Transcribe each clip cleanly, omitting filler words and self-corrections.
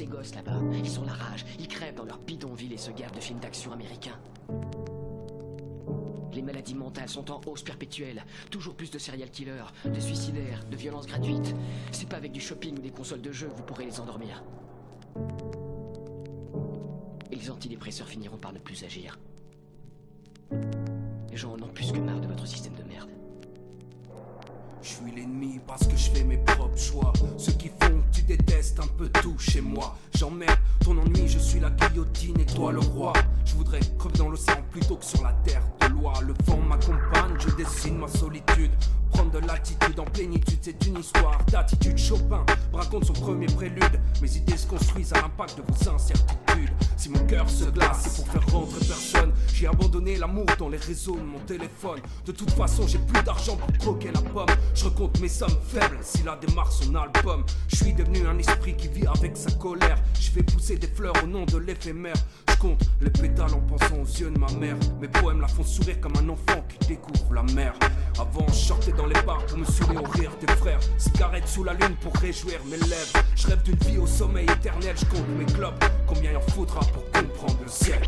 ces gosses là-bas, ils ont la rage, ils crèvent dans leur bidonville et se gavent de films d'action américains. Les maladies mentales sont en hausse perpétuelle. Toujours plus de serial killers, de suicidaires, de violences gratuites. C'est pas avec du shopping ou des consoles de jeux que vous pourrez les endormir. Et les antidépresseurs finiront par ne plus agir. Les gens en ont plus que marre de votre système de merde. Je suis l'ennemi parce que je fais mes propres choix. Ceux qui font que tu détestes un peu tout chez moi. J'emmerde ton ennui, je suis la guillotine et toi le roi. Je voudrais crever dans l'océan plutôt que sur la terre de loi. Le vent m'accompagne, je dessine ma solitude. Prendre de l'attitude en plénitude, c'est une histoire d'attitude. Chopin raconte son premier prélude. Mes idées se construisent à l'impact de vos incertitudes. Si mon cœur se glace, c'est pour faire rentrer personne. J'ai abandonné l'amour dans les réseaux de mon téléphone. De toute façon, j'ai plus d'argent pour croquer la pomme. Je recompte mes sommes faibles, s'il a démarre son album. Je suis devenu un esprit qui vit avec sa colère. Je fais pousser des fleurs au nom de l'éphémère. Je compte les pétales en pensant aux yeux de ma mère. Mes poèmes la font sourire comme un enfant qui découvre la mer. Avant, je sortais dans les bars pour me saouler au rire des frères. Cigarette sous la lune pour réjouir mes lèvres. Je rêve d'une vie au sommeil éternel. Je compte mes clopes, combien il en faudra pour comprendre le ciel.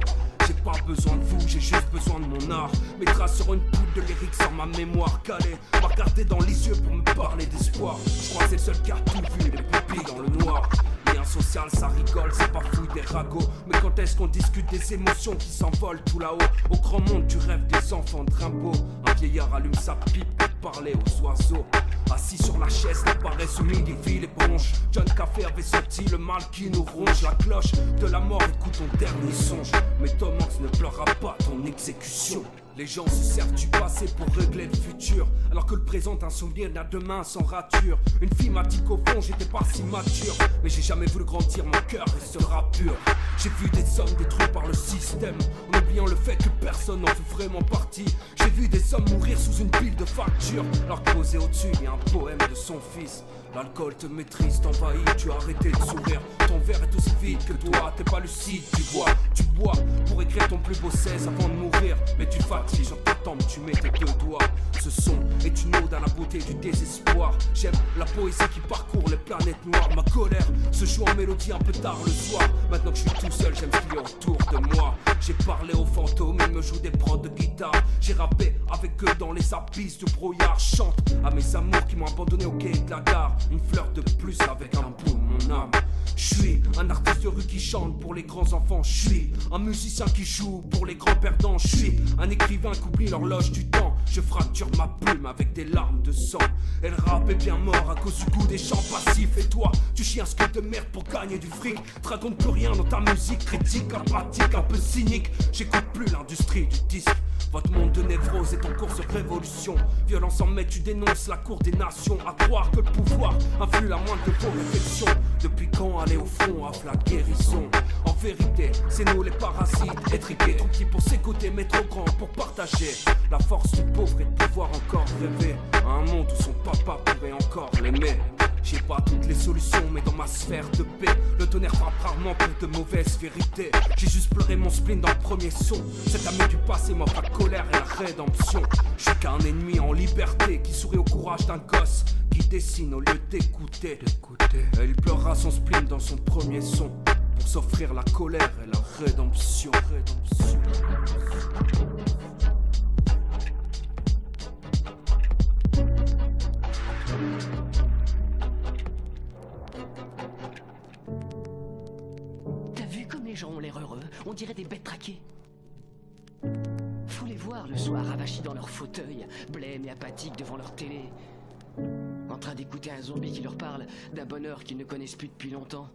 J'ai pas besoin de vous, j'ai juste besoin de mon art. Mes traces sur une poudre de lyrics sur ma mémoire calée. M'a regardé dans les yeux pour me parler d'espoir. Je crois que c'est le seul qui a tout vu, les pupilles dans le noir. Lien social, ça rigole, c'est pas fou des ragots. Mais quand est-ce qu'on discute des émotions qui s'envolent tout là-haut? Au grand monde, tu rêves des enfants de Rimbaud. Un vieillard allume sa pipe pour parler aux oiseaux. Assis sur la chaise, la paresse humide, il vit les bronches. John Café avait senti le mal qui nous ronge. La cloche de la mort, écoute ton dernier songe. Mais Tom Hanks ne pleurera pas ton exécution. Les gens se servent du passé pour régler le futur, alors que le présent est un souvenir d'un demain sans rature. Une fille m'a dit qu'au fond j'étais pas si mature, mais j'ai jamais voulu grandir, mon cœur restera pur. J'ai vu des hommes détruits par le système, en oubliant le fait que personne n'en fait vraiment partie. J'ai vu des hommes mourir sous une pile de factures, alors que posé au-dessus il y a un poème de son fils. L'alcool te maîtrise, t'envahit, tu as arrêté de sourire. Ton verre est aussi vide que toi, t'es pas lucide, tu bois pour écrire ton plus beau 16 avant de mourir. Mais tu fatigues, sur ta tempe, tu mets tes deux doigts. Ce son est une ode à la beauté du désespoir. J'aime la poésie qui parcourt les planètes noires. Ma colère se joue en mélodie un peu tard le soir. Maintenant que je suis tout seul, j'aime ce qu'il y a autour de moi. J'ai parlé aux fantômes, ils me jouent des prods de guitare. J'ai rappé avec eux dans les abysses du brouillard. Chante à mes amours qui m'ont abandonné au quai de la gare. Une fleur de plus avec un bout de mon âme. Je suis un artiste de rue qui chante pour les grands enfants. Je suis un musicien qui joue pour les grands perdants. Je suis un écrivain qui oublie l'horloge du temps. Je fracture ma plume avec des larmes de sang. Et le rap est bien mort à cause du goût des chants passifs. Et toi, tu chies un script de merde pour gagner du fric. Te raconte plus rien dans ta musique critique, apathique, un peu cynique. J'écoute plus l'industrie du disque. Votre monde de névrose est en course de révolution. Violence en mai, tu dénonces la cour des nations. À croire que le pouvoir influe la moindre de vos réflexions. Depuis quand aller au front offre la guérison? En vérité, c'est nous les parasites étriqués. Trop petits pour s'écouter mais trop grands pour partager. La force du pauvre est de pouvoir encore rêver à un monde où son papa pourrait encore l'aimer. J'ai pas toutes les solutions, mais dans ma sphère de paix, le tonnerre frappe rarement pour de mauvaises vérités. J'ai juste pleuré mon spleen dans le premier son. Cet ami du passé m'offre la colère et la rédemption. Je suis qu'un ennemi en liberté qui sourit au courage d'un gosse qui dessine au lieu d'écouter. Et il pleurera son spleen dans son premier son pour s'offrir la colère et la rédemption. Les gens ont l'air heureux, on dirait des bêtes traquées. Faut les voir le soir avachis dans leur fauteuil, blêmes et apathiques devant leur télé, en train d'écouter un zombie qui leur parle d'un bonheur qu'ils ne connaissent plus depuis longtemps.